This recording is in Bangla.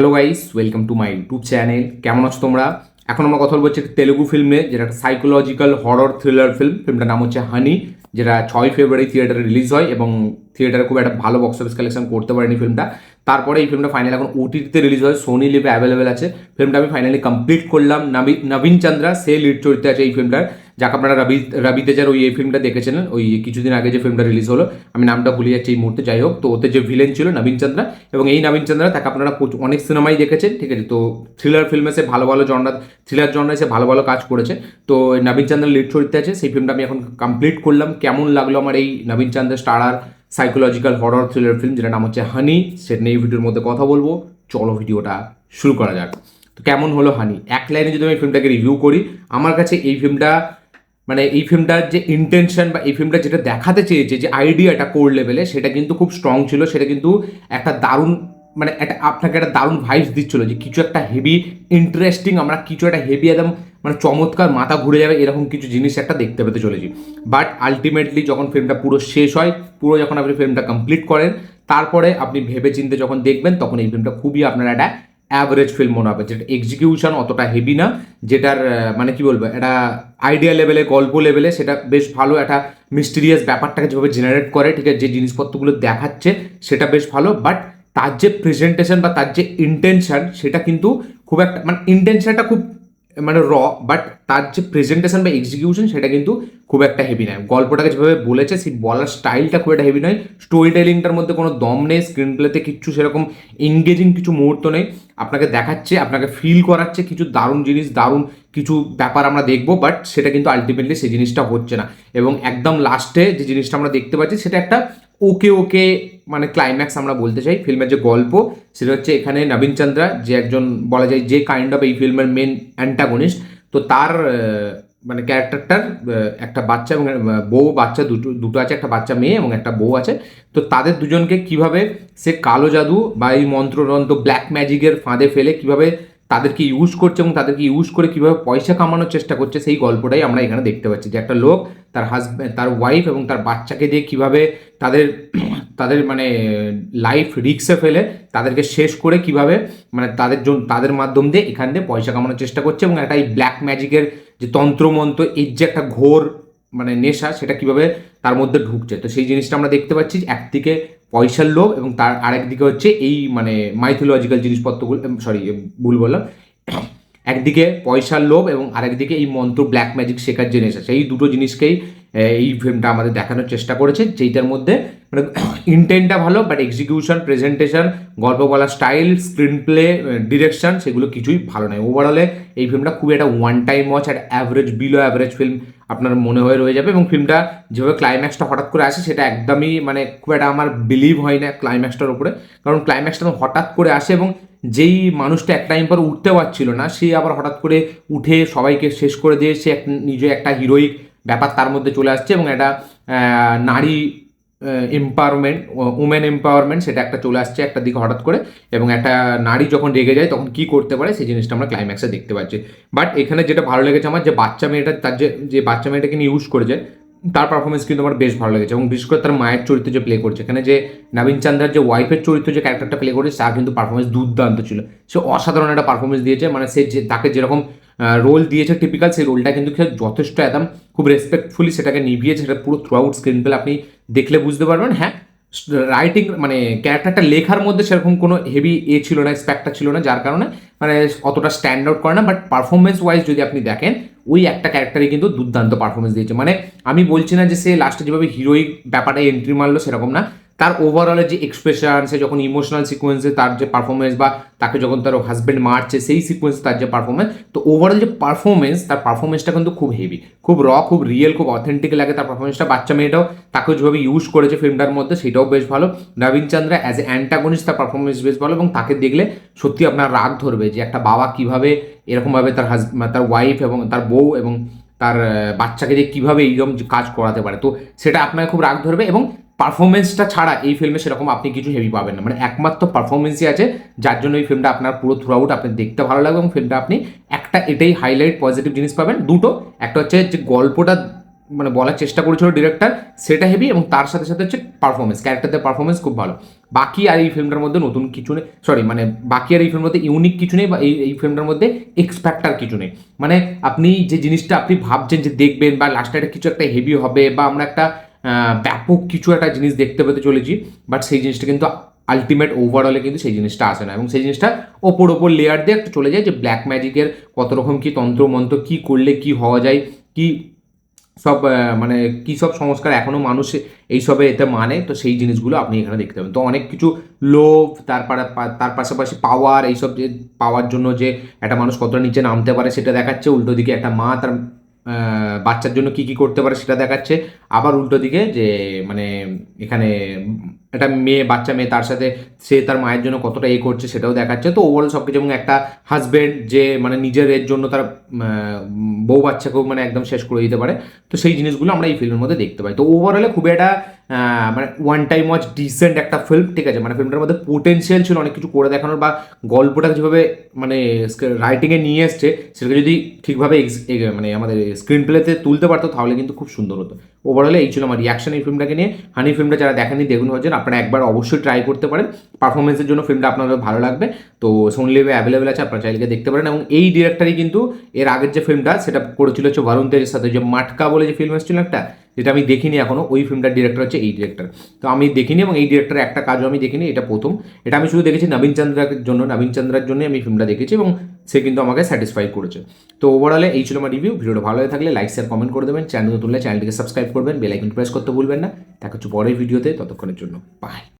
Hello guys, welcome to my YouTube channel. কেমন আছো তোমরা? এখন আমরা কথা বলবো হচ্ছে তেলুগু ফিল্মে, যেটা একটা সাইকোলজিক্যাল হরর থ্রিলার ফিল্মটার নাম হচ্ছে হানি, যেটা 6 ফেব্রুয়ারি থিয়েটারে রিলিজ হয় এবং থিয়েটারে খুব একটা ভালো বক্স অফিস কালেকশন করতে পারেনি ফিল্মটা। তারপরে এই ফিল্মটা ফাইনালি এখন ওটিটিতে রিলিজ হয়, সোনি লিভে অ্যাভেলেবেল আছে। ফিল্মটা আমি ফাইনালি কমপ্লিট করলাম। নবীন চন্দ্রা সে লিড চরিত্রে আছে এই ফিল্মটার, যাকে আপনারা রবি তেজার এই ফিল্মটা দেখেছিলেন ওই কিছুদিন আগে যে ফিল্মটা রিলিজ হলো। আমি নামটা ভুলে যাচ্ছি এই মুহূর্তে, যাই হোক। তো ওতে যে ভিলেন ছিল নবীন চন্দ্রা, এবং এই নবীন চন্দ্রা তাকে আপনারা অনেক সিনেমাই দেখেছেন, ঠিক আছে। তো থ্রিলার ফিল্মে সে ভালো ভালো থ্রিলার জনরায় সে ভালো ভালো কাজ করেছে। তো নবীন চন্দ্রের লিড চরিত্রে আছে, সেই ফিল্মটা আমি এখন কমপ্লিট করলাম। কেমন লাগলো আমার এই নবীন চন্দ্রের starrer psychological horror thriller film, যেটা নাম হচ্ছে হানি, সেটা নিয়ে এই ভিডিওর মধ্যে কথা বলবো। চলো ভিডিওটা শুরু করা যাক। তো কেমন হলো হানি, এক লাইনে যদি আমি ফিল্মটাকে রিভিউ করি, আমার কাছে এই ফিল্মটা মানে এই ফিল্মটার যে ইন্টেনশন বা এই ফিল্মটা যেটা দেখাতে চেয়েছে, যে আইডিয়াটা কোর লেভেলে, সেটা কিন্তু খুব স্ট্রং ছিল। সেটা কিন্তু একটা দারুণ মানে একটা আপনাকে একটা দারুণ ভাইবস দিচ্ছিল যে কিছু একটা হেভি ইন্টারেস্টিং, আমরা কিছু একটা হেভি একদম মানে চমৎকার, মাথা ঘুরে যাবে এরকম কিছু জিনিস একটা দেখতে পেতে চলেছি। বাট আলটিমেটলি যখন ফিল্মটা পুরো শেষ হয়, পুরো যখন আপনি ফিল্মটা কমপ্লিট করেন, তারপরে আপনি ভেবে চিন্তে যখন দেখবেন, তখন এই ফিল্মটা খুবই আপনার একটা অ্যাভারেজ ফিল্ম মনে হবে। যেটা এক্সিকিউশন অতটা হেভি না, যেটার মানে কি বলবো, একটা আইডিয়া লেভেলে, গল্প লেভেলে সেটা বেশ ভালো। একটা মিস্টিরিয়াস ব্যাপারটাকে যেভাবে জেনারেট করে, ঠিক আছে, যে জিনিসপত্রগুলো দেখাচ্ছে সেটা বেশ ভালো। বাট তার যে প্রেজেন্টেশন বা তার যে ইন্টেনশন, সেটা কিন্তু খুব একটা মানে ইন্টেনশনটা খুব মানে বাট তার যে প্রেজেন্টেশন বা এক্সিকিউশন সেটা কিন্তু খুব একটা হেভি নয়। গল্পটাকে যেভাবে বলেছে, সেই বলার স্টাইলটা খুব একটা হেভি নয়। স্টোরি টেলিংটার মধ্যে কোনো দম নেই, স্ক্রিন প্লেতে কিচ্ছু সেরকম এঙ্গেজিং কিছু মুহূর্ত নেই। আপনাকে দেখাচ্ছে, আপনাকে ফিল করাচ্ছে কিছু দারুণ জিনিস, দারুণ কিছু ব্যাপার আমরা দেখবো, বাট সেটা কিন্তু আলটিমেটলি সেই জিনিসটা হচ্ছে না। এবং একদম লাস্টে যে জিনিসটা আমরা দেখতে পাচ্ছি, সেটা একটা ওকে ওকে মানে ক্লাইম্যাক্স আমরা বলতে চাই। ফিল্মের যে গল্প, সেটা হচ্ছে এখানে নবীন চন্দ্রা, যে একজন বলা যায় যে কাইন্ড অফ এই ফিল্মের মেন অ্যান্টাগনিস্ট, তো তার মানে ক্যারেক্টারটার একটা বাচ্চা এবং বউ, বাচ্চা দুটো দুটো আছে, একটা বাচ্চা মেয়ে এবং একটা বউ আছে। তো তাদের দুজনকে কিভাবে সে কালো জাদু বা এই মন্ত্রতন্ত্র ব্ল্যাক ম্যাজিকের ফাঁদে ফেলে কিভাবে তাদেরকে ইউজ করছে এবং তাদেরকে ইউজ করে কিভাবে পয়সা কামানোর চেষ্টা করছে, সেই গল্পটাই আমরা এখানে দেখতে পাচ্ছি। যে একটা লোক তার হাজব্যান্ড, তার ওয়াইফ এবং তার বাচ্চাকে দিয়ে কিভাবে তাদের তাদের মানে লাইফ রিক্সে ফেলে তাদেরকে শেষ করে কিভাবে মানে তাদের মাধ্যম দিয়ে এখান দিয়ে পয়সা কামানোর চেষ্টা করছে, এবং একটা এই ব্ল্যাক ম্যাজিকের যে তন্ত্রমন্ত্র, এর যে একটা ঘোর মানে নেশা, সেটা কিভাবে তার মধ্যে ঢুকছে। তো সেই জিনিসটা আমরা দেখতে পাচ্ছি। একদিকে পয়সার লোভ এবং তার আরেকদিকে হচ্ছে এই মানে মাইথোলজিক্যাল জিনিসপত্রগুলো, সরি ভুল বললাম, একদিকে পয়সার লোভ এবং আরেকদিকে এই মন্ত্র ব্ল্যাক ম্যাজিক শেখার যে নেশা, সেই দুটো জিনিসকেই এই ফিল্মটা আমাদের দেখানোর চেষ্টা করেছে। যেইটার মধ্যে মানে ইন্টেন্টটা ভালো, বাট এক্সিকিউশন, প্রেজেন্টেশন, গল্প বলার স্টাইল, স্ক্রিন প্লে, ডিরেকশন, সেগুলো কিছুই ভালো নয়। ওভারঅলে এই ফিল্মটা খুবই একটা ওয়ান টাইম ওয়াচ, একটা অ্যাভারেজ, বিলো অ্যাভারেজ ফিল্ম আপনার মনে হয়ে রয়ে যাবে। এবং ফিল্মটা যেভাবে ক্লাইম্যাক্সটা হঠাৎ করে আসে, সেটা একদমই মানে খুব একটা আমার বিলিভ হয় না ক্লাইম্যাক্সটার উপরে। কারণ ক্লাইম্যাক্সটা হঠাৎ করে আসে এবং যেই মানুষটা এক টাইম পর উঠতে পারছিল না, সে আবার হঠাৎ করে উঠে সবাইকে শেষ করে দিয়ে সে নিজে একটা হিরোইক ব্যাপার তার মধ্যে চলে আসছে, এবং একটা নারী এম্পাওয়ারমেন্ট, উমেন এম্পাওয়ারমেন্ট, সেটা একটা চলে আসছে একটা দিকে হঠাৎ করে। এবং একটা নারী যখন রেগে যায় তখন কি করতে পারে, সেই জিনিসটা আমরা ক্লাইম্যাক্সে দেখতে পাচ্ছি। বাট এখানে যেটা ভালো লেগেছে আমার, যে বাচ্চা মেয়েটা, তার যে বাচ্চা মেয়েটাকে নিয়ে ইউজ করেছে, তার পারফরমেন্স কিন্তু আমার বেশ ভালো লেগেছে। এবং বিশেষ করে তার মায়ের চরিত্র যে প্লে করছে, এখানে যে নবীন চন্দ্রার যে ওয়াইফের চরিত্র যে ক্যারেক্টারটা প্লে করেছে, তার কিন্তু পারফরমেন্স দুর্দান্ত ছিল। সে অসাধারণ একটা পারফরমেন্স দিয়েছে। মানে সে যে তাকে যেরকম রোল দিয়েছে টিপিক্যাল, সেই রোলটা কিন্তু যথেষ্ট একদম খুব রেসপেক্টফুলি সেটাকে নিভিয়েছে। সেটা পুরো থ্রু আউট স্ক্রিন প্লে আপনি দেখলে বুঝতে পারবেন। হ্যাঁ, রাইটিং মানে ক্যারেক্টারটা লেখার মধ্যে সেরকম কোনো হেভি ছিল না, স্প্যাক্টার ছিল না, যার কারণে মানে অতটা স্ট্যান্ড আউট করে না। বাট পারফরমেন্স ওয়াইজ যদি আপনি দেখেন, ওই একটা ক্যারেক্টারই কিন্তু দুর্দান্ত পারফরমেন্স দিয়েছে। মানে আমি বলছি না যে সে লাস্টে যেভাবে হিরোইক ব্যাপারটা এন্ট্রি মারলো সেরকম না, তার ওভারঅলের যে এক্সপ্রেশন, সে যখন ইমোশনাল সিকোয়েন্সে তার যে পারফরমেন্স, বা তাকে যখন তার হাজব্যান্ড মারছে সেই সিকোয়েন্সে তার যে পারফরমেন্স, তো ওভারঅল যে পারফরমেন্স, তার পারফরমেন্সটা কিন্তু খুব হেভি, খুব খুব রিয়েল, খুব অথেন্টিক লাগে তার পারফরমেন্সটা। বাচ্চা মেয়েটাও তাকে যেভাবে ইউজ করেছে ফিল্মটার মধ্যে, সেটাও বেশ ভালো। নবীন চন্দ্রা অ্যাজ এ অ্যান্টাগনিস্ট, তার পারফরমেন্স বেশ ভালো, এবং তাকে দেখলে সত্যি আপনার রাগ ধরবে যে একটা বাবা কীভাবে এরকমভাবে তার ওয়াইফ এবং তার বউ এবং তার বাচ্চাকে যে কীভাবে এইরকম কাজ করাতে পারে। তো সেটা আপনাকে খুব রাগ ধরবে। এবং পারফরমেন্সটা ছাড়া এই ফিল্মে সেরকম আপনি কিছু হেভি পাবেন না। মানে একমাত্র পারফরমেন্সই আছে, যার জন্য এই ফিল্মটা আপনার পুরো থ্রু আউট আপনি দেখতে ভালো লাগবে। এবং ফিল্মটা আপনি একটা এটাই হাইলাইট পজিটিভ জিনিস পাবেন দুটো। একটা হচ্ছে যে গল্পটা মানে বলার চেষ্টা করেছিল ডিরেক্টর সেটা হেভি, এবং তার সাথে সাথে হচ্ছে পারফরমেন্স, ক্যারেক্টারদের পারফরমেন্স খুব ভালো। বাকি আর এই ফিল্মটার মধ্যে নতুন কিছু নেই, সরি মানে বাকি আর এই ফিল্মের মধ্যে ইউনিক কিছু নেই, বা এই ফিল্মটার মধ্যে এক্সপেক্টার কিছু নেই। মানে আপনি যে জিনিসটা আপনি ভাবছেন যে দেখবেন, বা লাস্টে একটা কিছু একটা হেভি হবে, বা আমরা একটা ব্যাপক কিছু একটা জিনিস দেখতে পেতে চলেছি, বাট সেই জিনিসটা কিন্তু আলটিমেট ওভারঅলে কিন্তু সেই জিনিসটা আসে না, এবং সেই জিনিসটা ওপর লেয়ার দিয়ে একটু চলে যায়, যে ব্ল্যাক ম্যাজিকের কত রকম কি তন্ত্র মন্ত্র, কি করলে কি হওয়া যায়, কি সব মানে কী সব সংস্কার এখনও মানুষ এইসবে এতে মানে, তো সেই জিনিসগুলো আপনি এখানে দেখতে পাবেন। তো অনেক কিছু লোভ, তার পাশাপাশি পাওয়ার, এইসব যে পাওয়ার জন্য যে একটা মানুষ কতটা নিচে নামতে পারে সেটা দেখাচ্ছে, উল্টো দিকে একটা মা তার বাচ্চার জন্য কি কি করতে পারে সেটা দেখাচ্ছে, আবার উল্টো দিকে যে মানে এখানে একটা বাচ্চা মেয়ে, তার সাথে সে তার মায়ের জন্য কতটা করছে সেটাও দেখাচ্ছে। তো ওভারঅল সব কিছু, এবং একটা হাজবেন্ড যে মানে নিজের জন্য তার বউ বাচ্চাকেও মানে একদম শেষ করে দিতে পারে, তো সেই জিনিসগুলো আমরা এই ফিল্মের মধ্যে দেখতে পাই। তো ওভারঅলে খুবই একটা মানে ওয়ান টাইম ওয়াচ ডিসেন্ট একটা ফিল্ম, ঠিক আছে। মানে ফিল্মটার মধ্যে পোটেনশিয়াল ছিল অনেক কিছু করে দেখানোর, বা গল্পটাকে যেভাবে মানে রাইটিংয়ে নিয়ে এসছে সেটাকে যদি ঠিকভাবে মানে আমাদের স্ক্রিন প্লেতে তুলতে পারতো তাহলে কিন্তু খুব সুন্দর হতো। ওভারঅলে এই ছিল আমার রিয়াকশন এই ফিল্মটাকে নিয়ে। হানি ফিল্মটা যারা দেখেননি দেখুন, হচ্ছেন আপনারা একবার অবশ্যই ট্রাই করতে পারেন, পারফরমেন্সের জন্য ফিল্মটা আপনাদের ভালো লাগবে। তো সোনি লিভে অ্যাভেলেবেল আছে, আপনারা চাইলে দেখতে পারেন। এবং এই ডিরেক্টরই কিন্তু এর আগের যে ফিল্মটা সেটা করেছিল হচ্ছে বরুণ তেজের সাথে, যে মাটকা বলে যে ফিল্ম এসেছিল একটা, যেটা আমি দেখিনি এখনো, ওই ফিল্মটার ডিরেক্টর হচ্ছে এই ডিরেক্টর। তো আমি দেখিনি, এবং এই ডিরেক্টরের একটা কাজও আমি দেখিনি, এটা প্রথম। এটা আমি শুধু দেখেছি নবীন চন্দ্রার জন্যই আমি ফিল্মটা দেখেছি, এবং সে কিন্তু আমাকে স্যাটিসফাই করেছে। তো ওভারঅলে এই ছিল আমার রিভিউ। ভিডিওটা ভালো হয়ে থাকলে লাইক শেয়ার কমেন্ট করে দেবেন, চ্যানেল তুললে চ্যানেলটিকে সাবস্ক্রাইব করবেন, বেল আইকন প্রেস করতে ভুলবেন না। দেখা হচ্ছে পরের ভিডিওতে, ততক্ষণের জন্য বাই।